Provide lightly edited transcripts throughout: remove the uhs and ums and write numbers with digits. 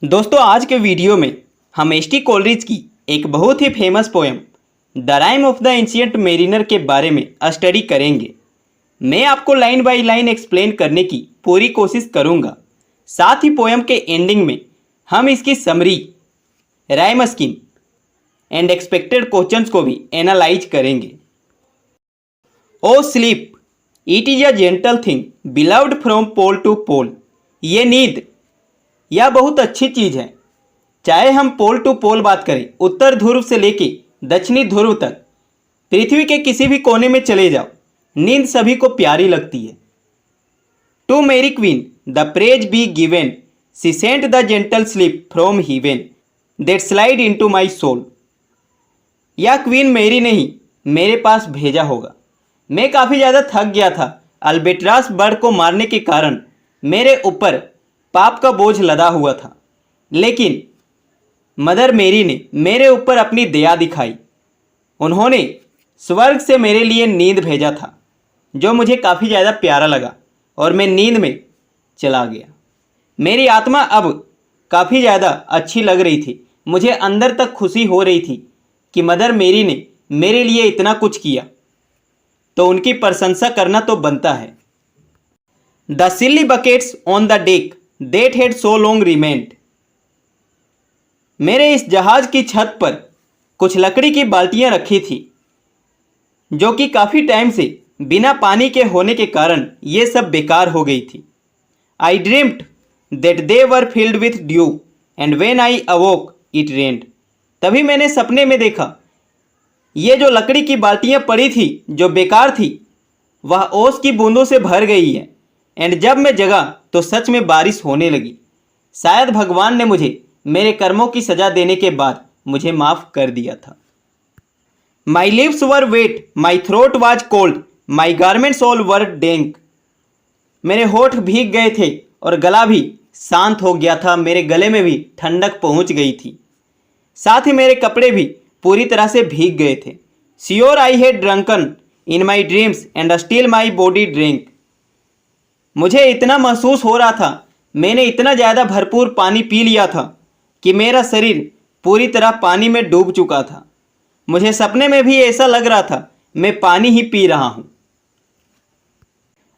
दोस्तों आज के वीडियो में हम एच.टी. कोलरिज की एक बहुत ही famous poem the rime of the ancient mariner के बारे में स्टडी करेंगे। मैं आपको लाइन बाय लाइन एक्सप्लेन करने की पूरी कोशिश करूंगा। साथ ही पोएम के एंडिंग में हम इसकी summary, rhyme scheme and expected questions को भी एनालाइज करेंगे। O sleep, it is a gentle thing beloved from pole to pole. ये नींद यह बहुत अच्छी चीज़ है। चाहे हम पोल टू पोल बात करें, उत्तर ध्रुव से लेके दक्षिणी ध्रुव तक, पृथ्वी के किसी भी कोने में चले जाओ, नींद सभी को प्यारी लगती है। To Mary queen the praise be given, she sent the gentle sleep from heaven that slid into my soul. यह क्वीन मेरी नहीं मेरे पास भेजा होगा। मैं काफ़ी ज़्यादा थक गया था। अल्बेट्रास बर्ड को मारने के कारण मेरे ऊपर पाप का बोझ लदा हुआ था, लेकिन मदर मेरी ने मेरे ऊपर अपनी दया दिखाई। उन्होंने स्वर्ग से मेरे लिए नींद भेजा था, जो मुझे काफ़ी ज़्यादा प्यारा लगा और मैं नींद में चला गया। मेरी आत्मा अब काफ़ी ज़्यादा अच्छी लग रही थी। मुझे अंदर तक खुशी हो रही थी कि मदर मेरी ने मेरे लिए इतना कुछ किया, तो उनकी प्रशंसा करना तो बनता है। The silly buckets on the deck That had so long remained। मेरे इस जहाज की छत पर कुछ लकड़ी की बाल्टियां रखी थी, जो कि काफ़ी टाइम से बिना पानी के होने के कारण ये सब बेकार हो गई थी। आई dreamed that they were filled with due and when I अवोक it रेन्ड। तभी मैंने सपने में देखा ये जो लकड़ी की बाल्टियां पड़ी थी, जो बेकार थी, वह ओस की बूंदों से भर गई है। एंड जब मैं जगा तो सच में बारिश होने लगी। शायद भगवान ने मुझे मेरे कर्मों की सज़ा देने के बाद मुझे माफ़ कर दिया था। My lips were wet, my throat was cold, my garments all were dank. मेरे होठ भीग गए थे और गला भी शांत हो गया था। मेरे गले में भी ठंडक पहुंच गई थी, साथ ही मेरे कपड़े भी पूरी तरह से भीग गए थे। Sure I had drunken in my dreams and still my body drink. मुझे इतना महसूस हो रहा था, मैंने इतना ज़्यादा भरपूर पानी पी लिया था कि मेरा शरीर पूरी तरह पानी में डूब चुका था। मुझे सपने में भी ऐसा लग रहा था मैं पानी ही पी रहा हूँ।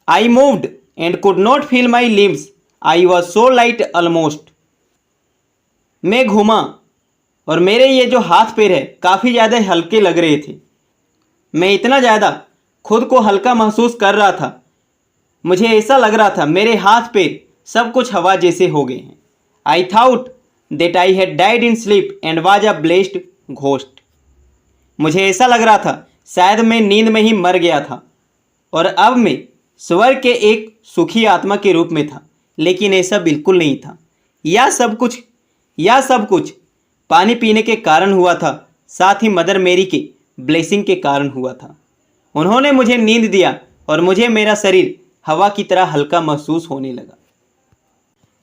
I moved and could not feel my limbs, I was so light almost. मैं घूमा और मेरे ये जो हाथ पैर है काफ़ी ज़्यादा हल्के लग रहे थे। मैं इतना ज़्यादा खुद को हल्का महसूस कर रहा था, मुझे ऐसा लग रहा था मेरे हाथ पैर सब कुछ हवा जैसे हो गए हैं। I thought that I had died in sleep and was a blessed ghost. मुझे ऐसा लग रहा था शायद मैं नींद में ही मर गया था और अब मैं स्वर्ग के एक सुखी आत्मा के रूप में था, लेकिन ऐसा बिल्कुल नहीं था। यह सब कुछ पानी पीने के कारण हुआ था, साथ ही मदर मेरी के ब्लेसिंग के कारण हुआ था। उन्होंने मुझे नींद दिया और मुझे मेरा शरीर हवा की तरह हल्का महसूस होने लगा।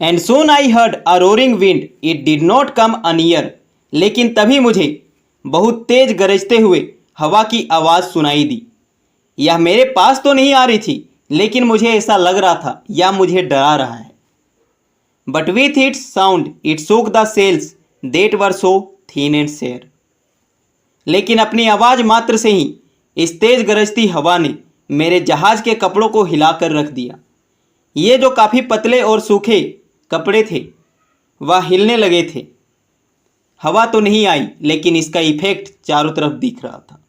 And soon I heard a roaring wind, it did not come anear. लेकिन तभी मुझे बहुत तेज गरजते हुए हवा की आवाज़ सुनाई दी। यह मेरे पास तो नहीं आ रही थी, लेकिन मुझे ऐसा लग रहा था यह मुझे डरा रहा है। But with its sound it shook the sails that were so thin and sere. लेकिन अपनी आवाज़ मात्र से ही इस तेज गरजती हवा ने मेरे जहाज़ के कपड़ों को हिलाकर रख दिया। ये जो काफ़ी पतले और सूखे कपड़े थे वह हिलने लगे थे। हवा तो नहीं आई, लेकिन इसका इफेक्ट चारों तरफ दिख रहा था।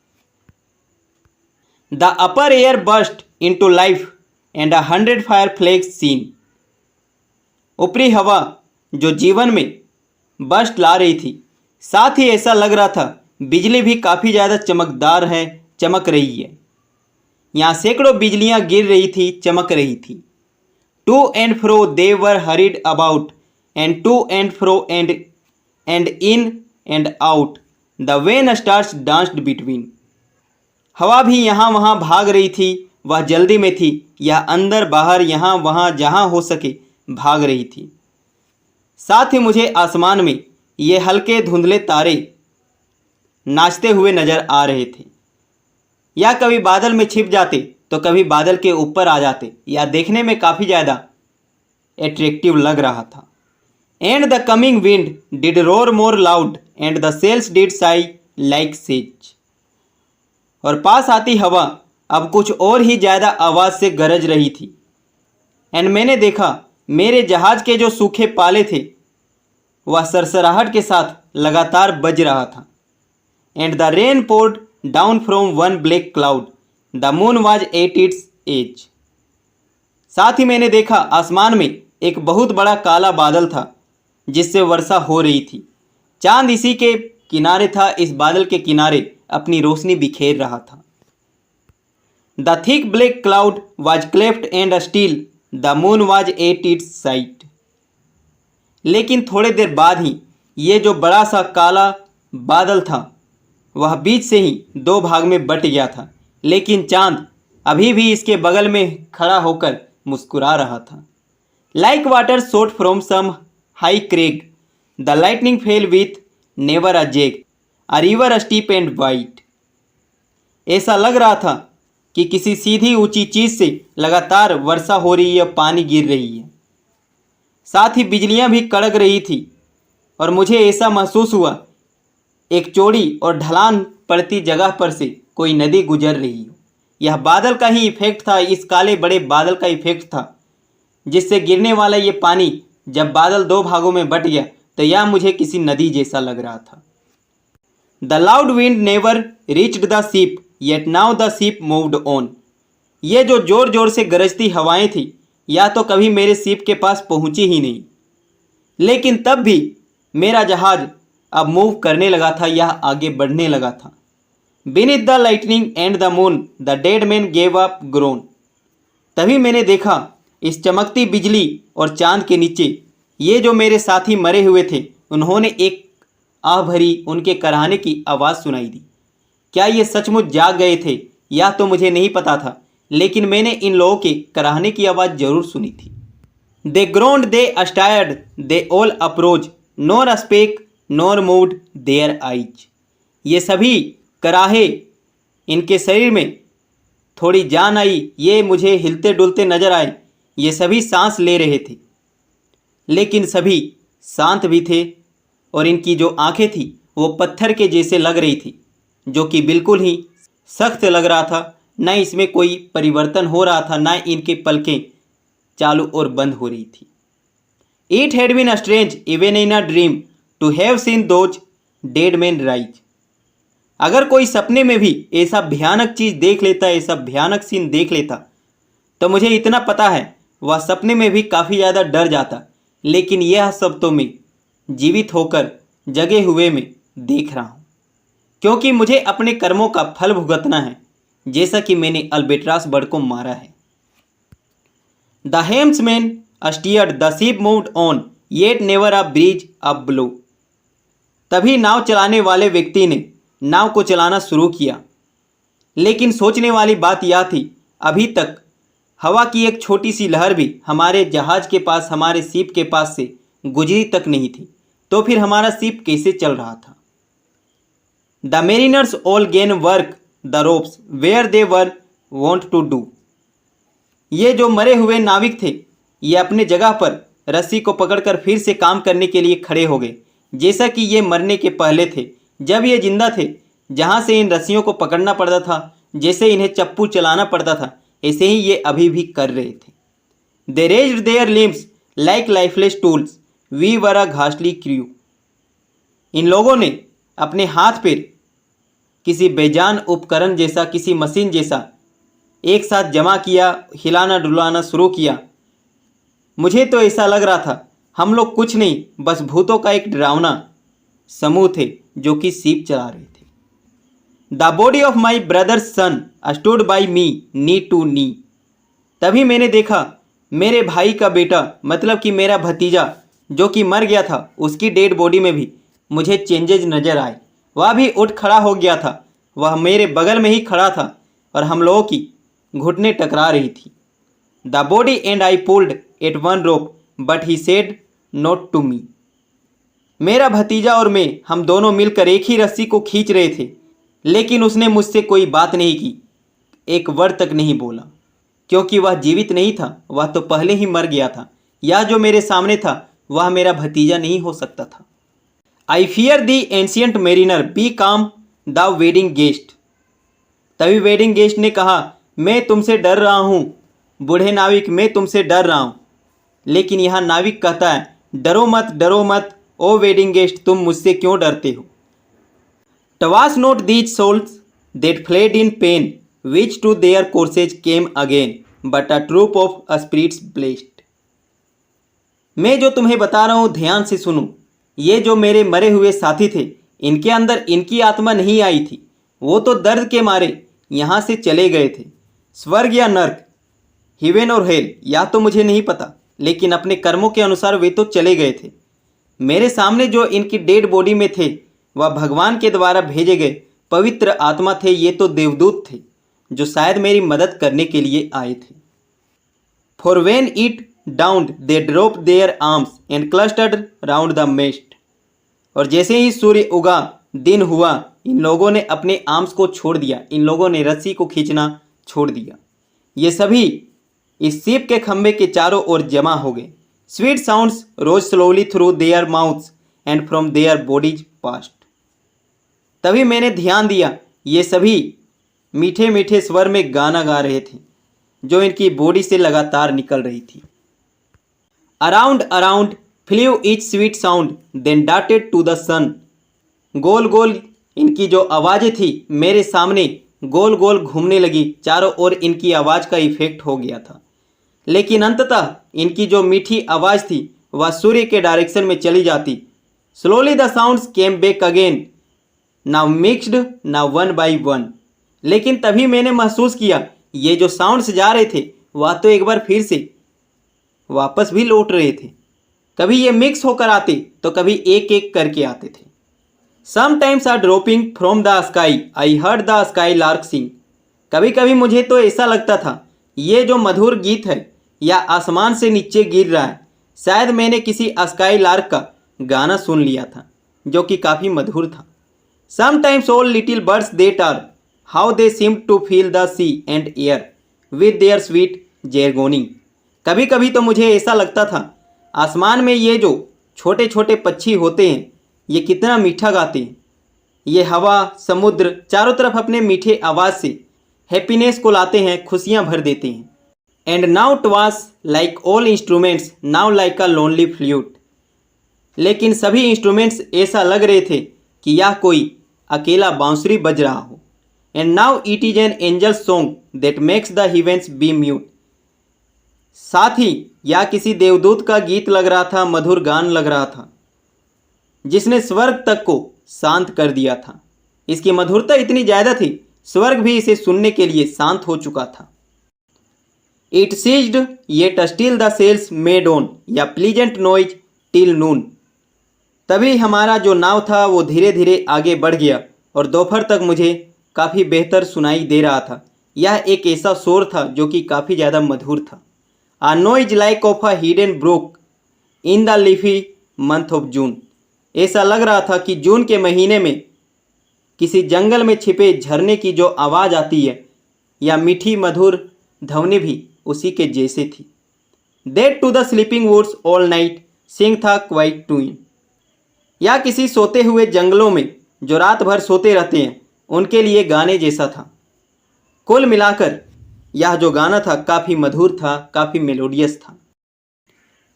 The upper air burst into life and 100 fire flags sheen. ऊपरी हवा जो जीवन में बर्स्ट ला रही थी, साथ ही ऐसा लग रहा था बिजली भी काफ़ी ज़्यादा चमकदार है, चमक रही है। यहाँ सैकड़ों बिजलियाँ गिर रही थी, चमक रही थी। To and fro they were hurried about and to and fro and in and out the wan stars danced between. हवा भी यहाँ वहाँ भाग रही थी, वह जल्दी में थी, यह अंदर बाहर यहाँ वहाँ जहाँ हो सके भाग रही थी। साथ ही मुझे आसमान में ये हल्के धुंधले तारे नाचते हुए नजर आ रहे थे। या कभी बादल में छिप जाते तो कभी बादल के ऊपर आ जाते। या देखने में काफ़ी ज़्यादा एट्रैक्टिव लग रहा था। And the coming wind did roar more loud and the sails did sigh like सेज। और पास आती हवा अब कुछ और ही ज़्यादा आवाज़ से गरज रही थी। एंड मैंने देखा मेरे जहाज़ के जो सूखे पाले थे वह सरसराहट के साथ लगातार बज रहा था। And the rain poured down from one black cloud, the moon was at its edge. साथ ही मैंने देखा आसमान में एक बहुत बड़ा काला बादल था जिससे वर्षा हो रही थी। चांद इसी के किनारे था, इस बादल के किनारे अपनी रोशनी बिखेर रहा था। The thick black cloud was cleft and steel, the moon was at it's site. लेकिन थोड़े देर बाद ही ये जो बड़ा सा काला बादल था वह बीच से ही दो भाग में बट गया था, लेकिन चांद अभी भी इसके बगल में खड़ा होकर मुस्कुरा रहा था। Like water shot from some high crag, the lightning fell with never a jag, a river steep and wide. ऐसा लग रहा था कि किसी सीधी ऊंची चीज़ से लगातार वर्षा हो रही है, पानी गिर रही है। साथ ही बिजलियां भी कड़क रही थी और मुझे ऐसा महसूस हुआ एक चौड़ी और ढलान पड़ती जगह पर से कोई नदी गुजर रही हो। यह बादल का ही इफेक्ट था, इस काले बड़े बादल का इफेक्ट था जिससे गिरने वाला ये पानी जब बादल दो भागों में बट गया तो यह मुझे किसी नदी जैसा लग रहा था। The loud wind never reached the ship yet now the ship moved on. ये जो जोर जोर से गरजती हवाएं थी या तो कभी मेरे शिप के पास पहुंची ही नहीं, लेकिन तब भी मेरा जहाज अब मूव करने लगा था, यह आगे बढ़ने लगा था। Beneath the lightning and the moon the dead man gave up grown. तभी मैंने देखा इस चमकती बिजली और चांद के नीचे ये जो मेरे साथी मरे हुए थे उन्होंने एक आह भरी उनके कराहने की आवाज़ सुनाई दी। क्या ये सचमुच जाग गए थे या तो मुझे नहीं पता था, लेकिन मैंने इन लोगों के कराहने की आवाज़ जरूर सुनी थी। They groaned, they stirred, they all uprose, nor spake nor moved their eyes. ये सभी कराहे, इनके शरीर में थोड़ी जान आई, ये मुझे हिलते डुलते नजर आए। ये सभी सांस ले रहे थे लेकिन सभी शांत भी थे और इनकी जो आंखें थी वो पत्थर के जैसे लग रही थी, जो कि बिल्कुल ही सख्त लग रहा था। न इसमें कोई परिवर्तन हो रहा था, न इनके पलकें चालू और बंद हो रही थी। It had been strange even in a dream to have seen those dead men rise. अगर कोई सपने में भी ऐसा भयानक चीज़ देख लेता, ऐसा भयानक सीन देख लेता, तो मुझे इतना पता है वह सपने में भी काफ़ी ज़्यादा डर जाता। लेकिन यह सब तो मैं जीवित होकर जगे हुए में देख रहा हूँ, क्योंकि मुझे अपने कर्मों का फल भुगतना है, जैसा कि मैंने अल्बेट्रास बर्ड को मारा है। The helmsman steered, the ship moved on, yet never a breeze up blew. तभी नाव चलाने वाले व्यक्ति ने नाव को चलाना शुरू किया, लेकिन सोचने वाली बात यह थी अभी तक हवा की एक छोटी सी लहर भी हमारे जहाज के पास, हमारे शिप के पास से गुजरी तक नहीं थी, तो फिर हमारा शिप कैसे चल रहा था। The mariners all gan work the ropes where they were wont to do. ये जो मरे हुए नाविक थे ये अपने जगह पर रस्सी को पकड़कर फिर से काम करने के लिए खड़े हो गए, जैसा कि ये मरने के पहले थे जब ये जिंदा थे। जहाँ से इन रस्सियों को पकड़ना पड़ता था, जैसे इन्हें चप्पू चलाना पड़ता था, ऐसे ही ये अभी भी कर रहे थे। They raised their limbs like lifeless tools, we were a घासली क्रू। इन लोगों ने अपने हाथ पैर किसी बेजान उपकरण जैसा, किसी मशीन जैसा एक साथ जमा किया, हिलाना डुलाना शुरू किया। मुझे तो ऐसा लग रहा था हम लोग कुछ नहीं, बस भूतों का एक डरावना समूह थे जो कि शिप चला रहे थे। The body of my brother's son stood by me knee to knee. तभी मैंने देखा मेरे भाई का बेटा, मतलब कि मेरा भतीजा जो कि मर गया था, उसकी डेड बॉडी में भी मुझे चेंजेज नज़र आए। वह भी उठ खड़ा हो गया था, वह मेरे बगल में ही खड़ा था और हम लोगों की घुटने टकरा रही थी। The body and I pulled at one rope but he said naught to me. मेरा भतीजा और मैं, हम दोनों मिलकर एक ही रस्सी को खींच रहे थे, लेकिन उसने मुझसे कोई बात नहीं की, एक वर्ड तक नहीं बोला, क्योंकि वह जीवित नहीं था, वह तो पहले ही मर गया था। यह जो मेरे सामने था वह मेरा भतीजा नहीं हो सकता था। I fear thee ancient mariner, be calm the wedding guest. तभी वेडिंग गेस्ट ने कहा, मैं तुमसे डर रहा हूँ बूढ़े नाविक, मैं तुमसे डर रहा हूँ। लेकिन यहाँ नाविक कहता है, डरो मत ओ वेडिंग गेस्ट, तुम मुझसे क्यों डरते हो। टवास note these souls that fled in pen which to their courses came again but a troop of spirits blessed. मैं जो तुम्हें बता रहा हूँ ध्यान से सुनो। ये जो मेरे मरे हुए साथी थे, इनके अंदर इनकी आत्मा नहीं आई थी। वो तो दर्द के मारे यहाँ से चले गए थे। स्वर्ग या नर्क, हिवेन और हेल, या तो मुझे नहीं पता, लेकिन अपने कर्मों के अनुसार वे तो चले गए थे। मेरे सामने जो इनकी डेड बॉडी में थे, वह भगवान के द्वारा भेजे गए पवित्र आत्मा थे। ये तो देवदूत थे जो शायद मेरी मदद करने के लिए आए थे। For when it dawned they dropped their arms and clustered round the mast. और जैसे ही सूर्य उगा, दिन हुआ, इन लोगों ने अपने आर्म्स को छोड़ दिया। इन लोगों ने रस्सी को खींचना छोड़ दिया। ये सभी इस शिप के खंभे के चारों ओर जमा हो गए। Sweet sounds rose slowly through their mouths and from their bodies passed. तभी मैंने ध्यान दिया, ये सभी मीठे मीठे स्वर में गाना गा रहे थे जो इनकी बॉडी से लगातार निकल रही थी। Around around flew each sweet sound then darted to the sun. गोल गोल इनकी जो आवाज़ें थी मेरे सामने गोल गोल घूमने लगी। चारों ओर इनकी आवाज़ का इफेक्ट हो गया था। लेकिन अंततः इनकी जो मीठी आवाज़ थी वह सूर्य के डायरेक्शन में चली जाती। Slowly the sounds came back again, now mixed, now one by one. लेकिन तभी मैंने महसूस किया, ये जो साउंड्स जा रहे थे वह तो एक बार फिर से वापस भी लौट रहे थे। कभी ये मिक्स होकर आते तो कभी एक एक करके आते थे। Sometimes a dropping from the sky, I heard the skylark sing. कभी कभी मुझे तो ऐसा लगता था ये जो मधुर गीत है या आसमान से नीचे गिर रहा है, शायद मैंने किसी स्काई लार्क का गाना सुन लिया था जो कि काफ़ी मधुर था। Sometimes all little birds that are how they seem to fill the sea and air with their sweet jargoning. कभी कभी तो मुझे ऐसा लगता था आसमान में ये जो छोटे छोटे पक्षी होते हैं ये कितना मीठा गाते हैं। ये हवा, समुद्र चारों तरफ अपने मीठे आवाज़ से हैप्पीनेस को लाते हैं, खुशियाँ भर देते हैं। And now it was like all instruments now like a lonely flute. लेकिन सभी इंस्ट्रूमेंट्स ऐसा लग रहे थे कि यह कोई अकेला बांसुरी बज रहा हो। And now it is an angel song that makes the heavens be mute. साथ ही यह किसी देवदूत का गीत लग रहा था, मधुर गान लग रहा था जिसने स्वर्ग तक को शांत कर दिया था। इसकी मधुरता इतनी ज़्यादा थी, स्वर्ग भी इसे सुनने के लिए शांत हो चुका था। It ceased yet still the sails made on a pleasant noise till noon. तभी हमारा जो नाव था वो धीरे धीरे आगे बढ़ गया और दोपहर तक मुझे काफ़ी बेहतर सुनाई दे रहा था। यह एक ऐसा शोर था जो कि काफ़ी ज़्यादा मधुर था। A noise like of a hidden brook in the leafy month of June. ऐसा लग रहा था कि जून के महीने में किसी जंगल में छिपे झरने की जो आवाज़ आती है या मीठी मधुर ध्वनि भी उसी के जैसे थी। That to the sleeping woods all night singeth quiet tune. या किसी सोते हुए जंगलों में जो रात भर सोते रहते हैं उनके लिए गाने जैसा था। कुल मिलाकर यह जो गाना था काफ़ी मधुर था, काफ़ी मेलोडियस था।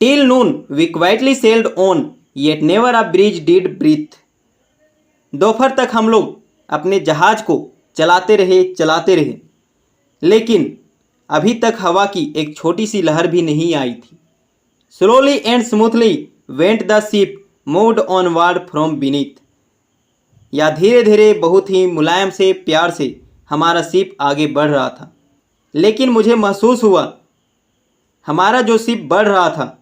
Till noon we quietly sailed on yet never a breeze did breathe. दोपहर तक हम लोग अपने जहाज को चलाते रहे, लेकिन अभी तक हवा की एक छोटी सी लहर भी नहीं आई थी। Slowly and smoothly went the ship moved onward from beneath. या धीरे धीरे बहुत ही मुलायम से प्यार से हमारा शिप आगे बढ़ रहा था। लेकिन मुझे महसूस हुआ हमारा जो शिप बढ़ रहा था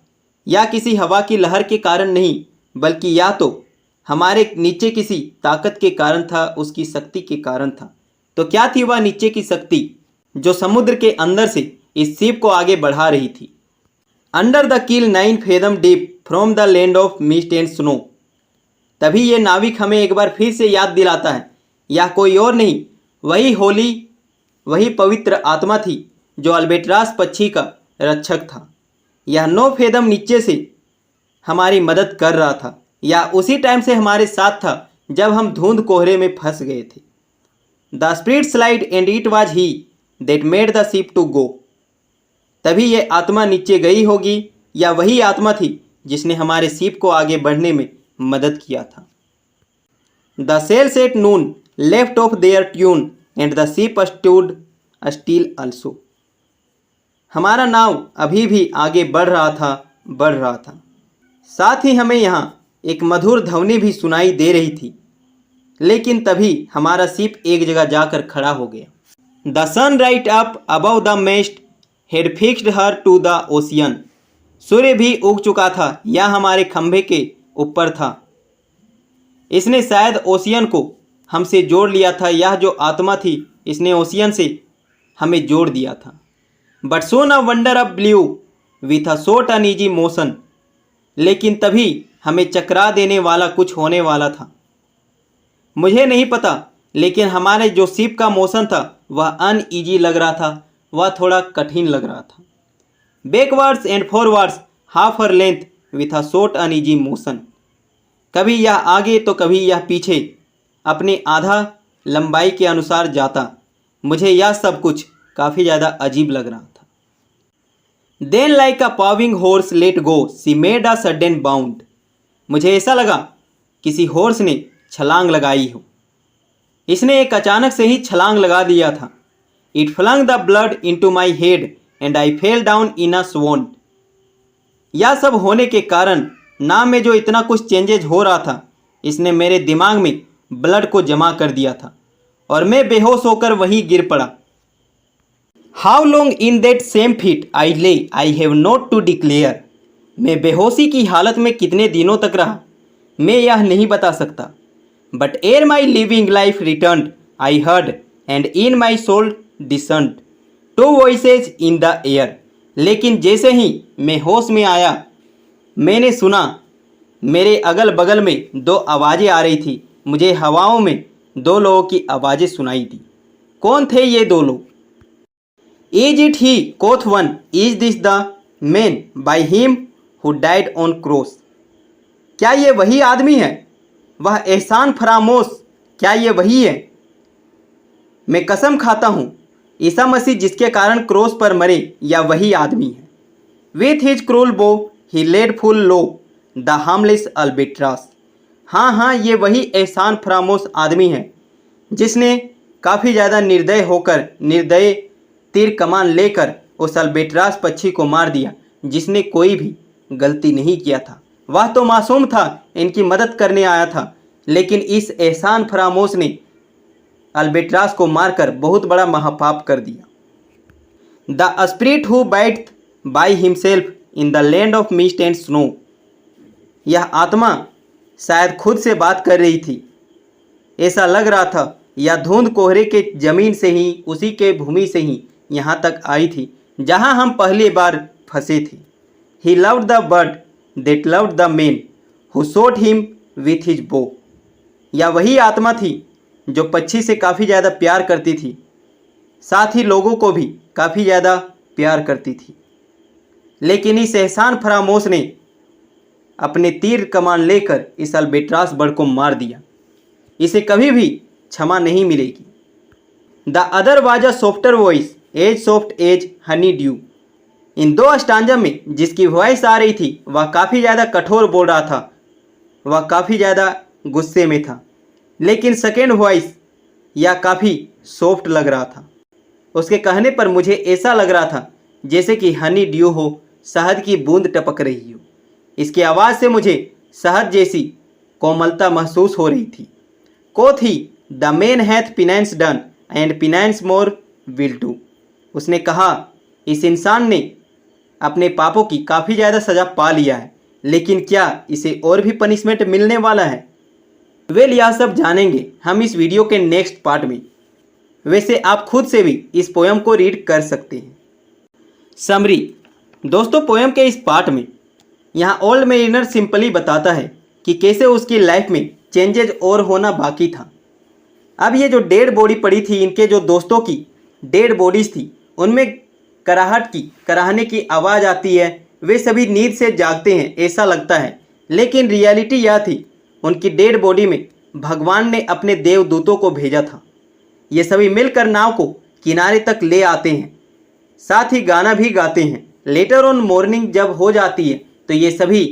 या किसी हवा की लहर के कारण नहीं, बल्कि या तो हमारे नीचे किसी ताकत के कारण था, उसकी शक्ति के कारण था। तो क्या थी वह नीचे की शक्ति जो समुद्र के अंदर से इस शिप को आगे बढ़ा रही थी। Under the keel 9 fathom deep from the land of mist and snow. तभी ये नाविक हमें एक बार फिर से याद दिलाता है यह कोई और नहीं, वही पवित्र आत्मा थी जो अल्बेट्रास पक्षी का रक्षक था। यह 9 फेदम नीचे से हमारी मदद कर रहा था या उसी टाइम से हमारे साथ था जब हम धुंध कोहरे में फंस गए थे। The spirit slide and it was he that made the ship to go. तभी ये आत्मा नीचे गई होगी या वही आत्मा थी जिसने हमारे शिप को आगे बढ़ने में मदद किया था। The sails at noon left off their tune and the ship stood still also. हमारा नाव अभी भी आगे बढ़ रहा था। साथ ही हमें यहाँ एक मधुर ध्वनि भी सुनाई दे रही थी, लेकिन तभी हमारा शिप एक जगह जाकर खड़ा हो गया। The sun right up above the mast had fixed her to the ocean. सूर्य भी उग चुका था या हमारे खंभे के ऊपर था। इसने शायद ओशियन को हमसे जोड़ लिया था। यह जो आत्मा थी इसने ओशियन से हमें जोड़ दिया था। But Son a wonder a blue with a short uneasy motion. लेकिन तभी हमें चकरा देने वाला कुछ होने वाला था। मुझे नहीं पता, लेकिन हमारे जो शिप का मोशन था वह अनईजी लग रहा था, वह थोड़ा कठिन लग रहा था। Backwards and forwards half her length with a short uneasy motion. कभी यह आगे तो कभी यह पीछे अपने आधा लंबाई के अनुसार जाता। मुझे यह सब कुछ काफ़ी ज़्यादा अजीब लग रहा था। Then like a pawing horse let go she made a sudden bound. मुझे ऐसा लगा किसी हॉर्स ने छलांग लगाई हो। इसने एक अचानक से ही छलांग लगा दिया था। It flung the blood into my head and I fell down in a swound. यह सब होने के कारण नाम में जो इतना कुछ चेंजेज हो रहा था, इसने मेरे दिमाग में ब्लड को जमा कर दिया था और मैं बेहोश होकर वहीं गिर पड़ा। How long in that same fit I lay I have not to declare. मैं बेहोशी की हालत में कितने दिनों तक रहा मैं यह नहीं बता सकता। But ere my living life returned I heard and in my soul discerned two voices in the air. लेकिन जैसे ही मैं होश में आया मैंने सुना मेरे अगल बगल में दो आवाज़ें आ रही थी। मुझे हवाओं में दो लोगों की आवाज़ें सुनाई दी। कौन थे ये दो लोग? इज इट ही कोथ one is this the man by him who died on cross. क्या ये वही आदमी है? वह एहसान फरामोश, क्या ये वही है? मैं कसम खाता हूँ ईसा मसीह जिसके कारण क्रॉस पर मरे या वही आदमी है। With his cruel bow he laid full low the harmless albatross. हाँ, ये वही एहसान फरामोश आदमी है जिसने काफ़ी ज़्यादा निर्दय होकर निर्दय तीर कमान लेकर उस अल्बेट्रास पक्षी को मार दिया जिसने कोई भी गलती नहीं किया था। वह तो मासूम था, इनकी मदद करने आया था, लेकिन इस एहसान फरामोश ने अल्बेट्रास को मारकर बहुत बड़ा महापाप कर दिया। The spirit who bideth by himself in the land of mist and snow. यह आत्मा शायद खुद से बात कर रही थी, ऐसा लग रहा था, या धुंध कोहरे के जमीन से ही, उसी के भूमि से ही यहाँ तक आई थी जहाँ हम पहली बार फंसे थे। He loved the bird that loved the man who shot him with his बो। या वही आत्मा थी जो पक्षी से काफ़ी ज़्यादा प्यार करती थी, साथ ही लोगों को भी काफ़ी ज़्यादा प्यार करती थी। लेकिन इस एहसान फरामोश ने अपने तीर कमान लेकर इस अल्बेट्रास बर्ड को मार दिया। इसे कभी भी क्षमा नहीं मिलेगी। The other was a softer voice as soft as honey dew. इन दो स्टांजा में जिसकी वॉइस आ रही थी वह काफ़ी ज़्यादा कठोर बोल रहा था, वह काफ़ी ज़्यादा गुस्से में था। लेकिन सेकेंड वॉइस यह काफ़ी सॉफ्ट लग रहा था। उसके कहने पर मुझे ऐसा लग रहा था जैसे कि हनी ड्यू हो, शहद की बूंद टपक रही हो। इसकी आवाज़ से मुझे शहद जैसी कोमलता महसूस हो रही थी। Quoth he the man hath penance done and penance more will do. उसने कहा इस इंसान ने अपने पापों की काफ़ी ज़्यादा सज़ा पा लिया है, लेकिन क्या इसे और भी पनिशमेंट मिलने वाला है? वेल, यह सब जानेंगे हम इस वीडियो के नेक्स्ट पार्ट में। वैसे आप खुद से भी इस पोएम को रीड कर सकते हैं। समरी दोस्तों, पोएम के इस पार्ट में यहाँ ओल्ड मेरिनर सिंपली बताता है कि कैसे उसकी लाइफ में चेंजेज और होना बाकी था। अब ये जो डेड बॉडी पड़ी थी, इनके जो दोस्तों की डेड बॉडीज़ थी, उनमें कराहने की आवाज़ आती है। वे सभी नींद से जागते हैं। ऐसा लगता है लेकिन रियलिटी यह थी, उनकी डेड बॉडी में भगवान ने अपने देवदूतों को भेजा था। ये सभी मिलकर नाव को किनारे तक ले आते हैं, साथ ही गाना भी गाते हैं। लेटर ऑन मॉर्निंग जब हो जाती है तो ये सभी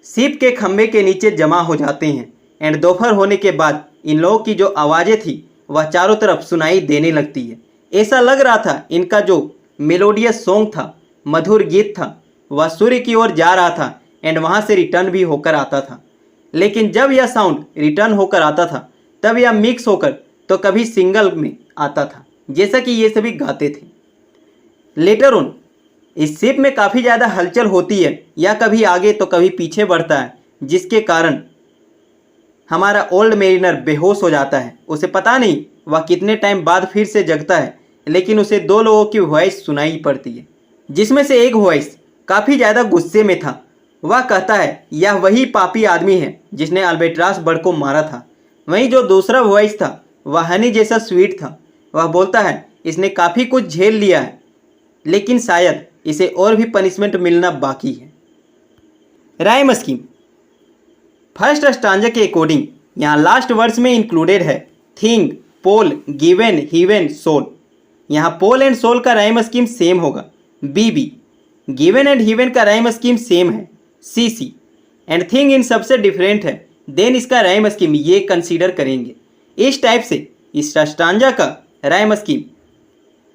शिप के खंभे के नीचे जमा हो जाते हैं एंड दोपहर होने के बाद इन लोगों की जो आवाज़ें थी वह चारों तरफ सुनाई देने लगती है। ऐसा लग रहा था इनका जो मेलोडियस सॉन्ग था, मधुर गीत था, वह सूर्य की ओर जा रहा था एंड वहाँ से रिटर्न भी होकर आता था। लेकिन जब यह साउंड रिटर्न होकर आता था तब यह मिक्स होकर तो कभी सिंगल में आता था, जैसा कि ये सभी गाते थे। लेटर ऑन इस शिप में काफ़ी ज़्यादा हलचल होती है, या कभी आगे तो कभी पीछे बढ़ता है, जिसके कारण हमारा ओल्ड मेरिनर बेहोश हो जाता है। उसे पता नहीं वह कितने टाइम बाद फिर से जगता है, लेकिन उसे दो लोगों की वॉइस सुनाई पड़ती है, जिसमें से एक वॉइस काफ़ी ज़्यादा गुस्से में था। वह कहता है यह वही पापी आदमी है जिसने अल्बेट्रास बर्ड को मारा था। वहीं जो दूसरा वॉइस था वह हनी जैसा स्वीट था। वह बोलता है इसने काफ़ी कुछ झेल लिया है, लेकिन शायद इसे और भी पनिशमेंट मिलना बाकी है। राइम स्कीम फर्स्ट स्टांजा के अकॉर्डिंग यहाँ लास्ट वर्ड्स में इंक्लूडेड है थिंग, पोल, गिवन, हिवन, सोल। यहाँ पोल एंड सोल का राइम स्कीम सेम होगा बी। गिवन एंड हिवन का राइम स्कीम सेम है सी। एंड थिंग इन सबसे डिफरेंट है, देन इसका राइम स्कीम ये कंसीडर करेंगे। इस टाइप से इस स्टांजा का राइम स्कीम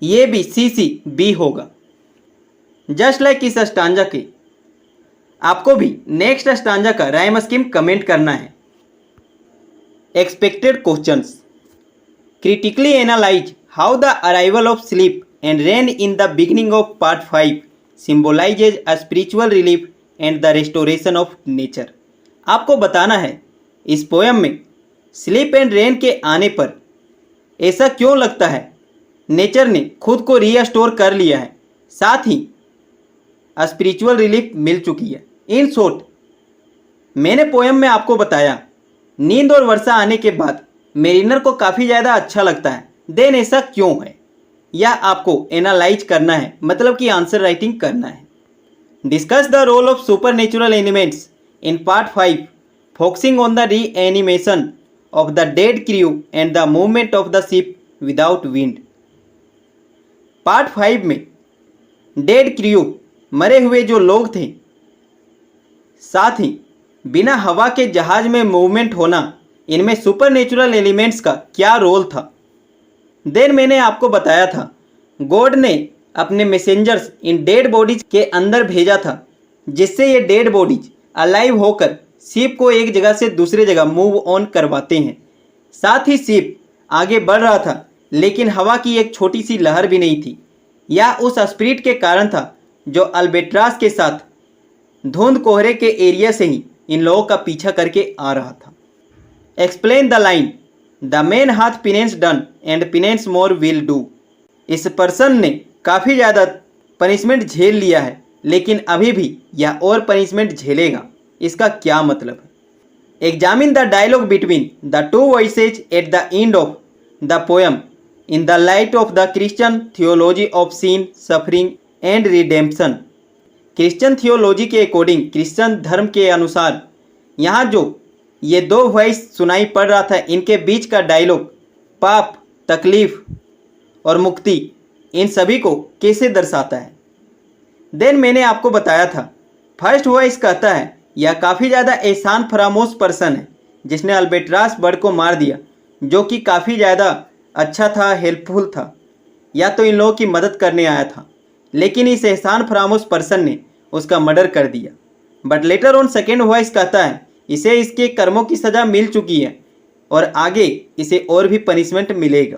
ये भी सी बी होगा। जस्ट लाइक इस स्टांजा के आपको भी नेक्स्ट स्टांजा का राइम स्कीम कमेंट करना है। Expected questions critically analyse how the arrival of sleep and rain in the beginning of part 5 symbolises a spiritual relief and the restoration of nature. आपको बताना है इस पोयम में sleep and rain के आने पर ऐसा क्यों लगता है नेचर ने खुद को रीस्टोर कर लिया है, साथ ही स्पिरिचुअल रिलीफ मिल चुकी है। इन शॉर्ट मैंने पोयम में आपको बताया नींद और वर्षा आने के बाद मेरिनर को काफ़ी ज़्यादा अच्छा लगता है। देन ऐसा क्यों है या आपको एनालाइज करना है, मतलब कि आंसर राइटिंग करना है। Discuss the role of supernatural elements in part 5 focusing on the reanimation of the dead crew and the movement of the ship without wind. Part 5 में डेड क्रू, मरे हुए जो लोग थे, साथ ही बिना हवा के जहाज में मूवमेंट होना, इनमें सुपर नेचुरल एलिमेंट्स का क्या रोल था। देन मैंने आपको बताया था गॉड ने अपने मैसेंजर्स इन डेड बॉडीज के अंदर भेजा था, जिससे ये डेड बॉडीज अलाइव होकर शिप को एक जगह से दूसरे जगह मूव ऑन करवाते हैं। साथ ही शिप आगे बढ़ रहा था, लेकिन हवा की एक छोटी सी लहर भी नहीं थी। यह उस स्पिरिट के कारण था जो अल्बेट्रास के साथ धुंध कोहरे के एरिया से ही इन लोगों का पीछा करके आ रहा था। Explain the line the man hath penance done and penance more will do. इस पर्सन ने काफ़ी ज़्यादा पनिशमेंट झेल लिया है, लेकिन अभी भी यह और पनिशमेंट झेलेगा। इसका क्या मतलब है। Examine the dialogue between the two voices at the end of the poem in the light of the Christian theology of sin, suffering and redemption. Christian theology के अकॉर्डिंग, क्रिश्चियन धर्म के अनुसार यहाँ जो ये दो वॉइस सुनाई पड़ रहा था, इनके बीच का डायलॉग पाप, तकलीफ और मुक्ति, इन सभी को कैसे दर्शाता है। देन मैंने आपको बताया था फर्स्ट वॉइस कहता है यह काफ़ी ज़्यादा एहसान फरामोश पर्सन है जिसने अल्बेट्रास बर्ड को मार दिया, जो कि काफ़ी ज़्यादा अच्छा था, हेल्पफुल था, या तो इन लोगों की मदद करने आया था, लेकिन इस एहसान फरामोश पर्सन ने उसका मर्डर कर दिया। But later on second voice कहता है इसे इसके कर्मों की सज़ा मिल चुकी है और आगे इसे और भी पनिशमेंट मिलेगा।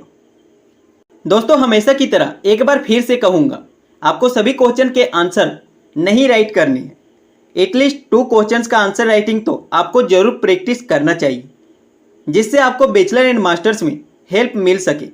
दोस्तों, हमेशा की तरह एक बार फिर से कहूँगा, आपको सभी क्वेश्चन के आंसर नहीं राइट करने हैं। एटलीस्ट 2 क्वेश्चंस का आंसर राइटिंग तो आपको ज़रूर प्रैक्टिस करना चाहिए, जिससे आपको बैचलर एंड मास्टर्स में हेल्प मिल सके।